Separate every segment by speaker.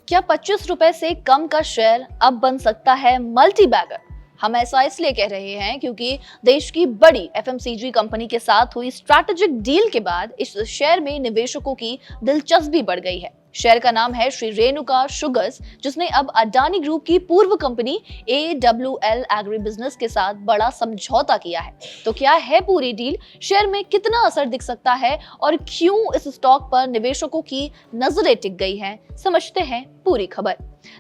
Speaker 1: क्या 25 रुपए से कम का शेयर अब बन सकता है मल्टी बैगर? हम ऐसा इसलिए कह रहे हैं क्योंकि देश की बड़ी एफएमसीजी कंपनी के साथ हुई स्ट्रैटेजिक डील के बाद इस शेयर में निवेशकों की दिलचस्पी बढ़ गई है। शेयर का नाम है श्री रेणुका शुगर्स, जिसने अब अडानी ग्रुप की पूर्व कंपनी AWL एग्री बिजनेस के साथ बड़ा समझौता किया है। तो क्या है पूरी डील, शेयर में कितना असर दिख सकता है और क्यों इस स्टॉक पर निवेशकों की नजरें टिक गई हैं, समझते हैं पूरी खबर।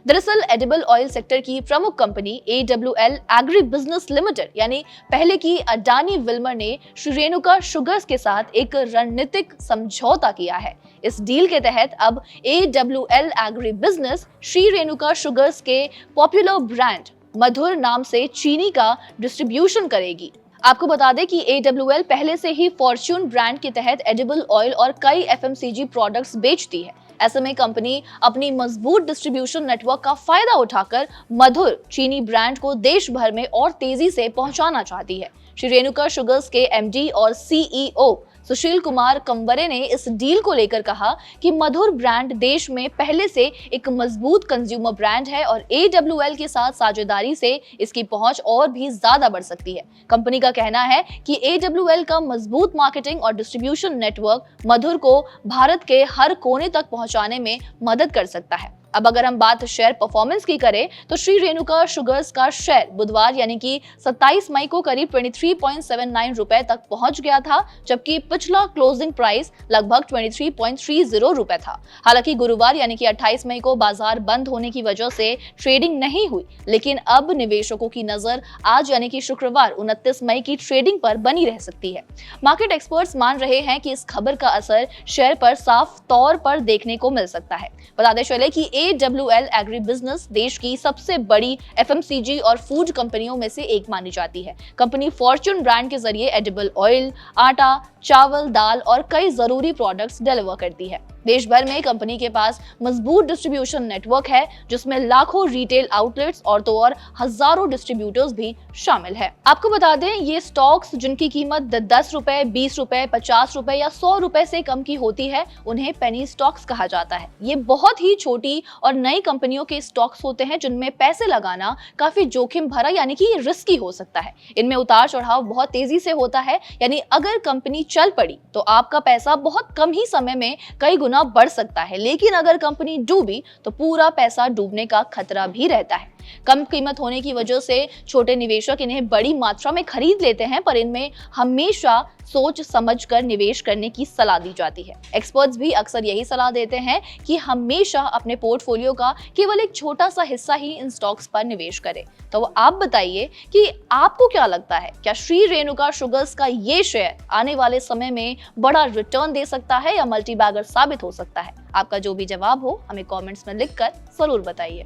Speaker 1: दरअसल एडिबल ऑयल सेक्टर की प्रमुख company AWL agri business limited यानी पहले की अडानी विल्मर ने श्री रेणुका शुगर्स के साथ एक रणनीतिक समझौता किया है। इस डील के तहत अब AWL agri business Shri Renuka sugars के पॉपुलर ब्रांड मधुर नाम से चीनी का डिस्ट्रीब्यूशन करेगी। आपको बता दें कि AWL पहले से ही फॉर्च्यून ब्रांड के तहत एडिबल ऑयल और कई FMCG प्रोडक्ट्स बेचती है। ऐसे में कंपनी अपनी मजबूत डिस्ट्रीब्यूशन नेटवर्क का फायदा उठाकर मधुर चीनी ब्रांड को देश भर में और तेजी से पहुंचाना चाहती है। श्री रेणुका शुगर्स के MD और CEO सुशील कुमार कंबरे ने इस डील को लेकर कहा कि मधुर ब्रांड देश में पहले से एक मजबूत कंज्यूमर ब्रांड है और AWL के साथ साझेदारी से इसकी पहुंच और भी ज्यादा बढ़ सकती है। कंपनी का कहना है कि AWL का मजबूत मार्केटिंग और डिस्ट्रीब्यूशन नेटवर्क मधुर को भारत के हर कोने तक पहुंचाने में मदद कर सकता है। अब अगर हम बात शेयर परफॉर्मेंस की करें तो श्री रेणुका शुगर्स का शेयर बुधवार यानी कि 27 मई को करीब 23.79 रुपए तक पहुंच गया था, जबकि पिछला क्लोजिंग प्राइस लगभग 23.30 रुपए था। हालांकि गुरुवार यानी कि 28 मई को बाजार बंद होने की वजह से ट्रेडिंग नहीं हुई, लेकिन अब निवेशकों की नजर आज यानी कि शुक्रवार 29 मई की ट्रेडिंग पर बनी रह सकती है। मार्केट एक्सपर्ट्स मान रहे हैं कि इस खबर का असर शेयर पर साफ तौर पर देखने को मिल सकता है। बताते चले कि AWL एग्री बिजनेस देश की सबसे बड़ी FMCG और फूड कंपनियों में से एक मानी जाती है। कंपनी फॉर्च्यून ब्रांड के जरिए एडिबल ऑयल, आटा, चावल, दाल और कई जरूरी प्रोडक्ट्स डिलीवर करती है। देश भर में कंपनी के पास मजबूत डिस्ट्रीब्यूशन नेटवर्क है, जिसमें लाखों रिटेल आउटलेट्स और तो और हजारों डिस्ट्रीब्यूटर्स भी शामिल है। आपको बता दें, ये स्टॉक्स जिनकी कीमत 10 रुपए, 20 रुपए, 50 रुपए या 100 रुपए से कम की होती है, उन्हें पेनी स्टॉक्स कहा जाता है। ये बहुत ही छोटी और नई कंपनियों के स्टॉक्स होते हैं जिनमें पैसे लगाना काफी जोखिम भरा यानी कि रिस्की हो सकता है। इनमें उतार चढ़ाव बहुत तेजी से होता है, यानी अगर कंपनी चल पड़ी तो आपका पैसा बहुत कम ही समय में कई गुना बढ़ सकता है, लेकिन अगर कंपनी डूबी तो पूरा पैसा डूबने का खतरा भी रहता है। कम कीमत होने की वजह से छोटे निवेशक इन्हें बड़ी मात्रा में खरीद लेते हैं, पर इनमें हमेशा सोच समझकर निवेश करने की सलाह दी जाती है। एक्सपर्ट्स भी अक्सर यही सलाह देते हैं कि हमेशा अपने पोर्टफोलियो का केवल एक छोटा सा हिस्सा ही इन स्टॉक्स पर निवेश करें। तो आप बताइए कि आपको क्या लगता है, क्या श्री रेणुका शुगर्स का ये शेयर आने वाले समय में बड़ा रिटर्न दे सकता है या मल्टी बैगर साबित हो सकता है? आपका जो भी जवाब हो हमें कमेंट्स में लिखकर जरूर बताइए।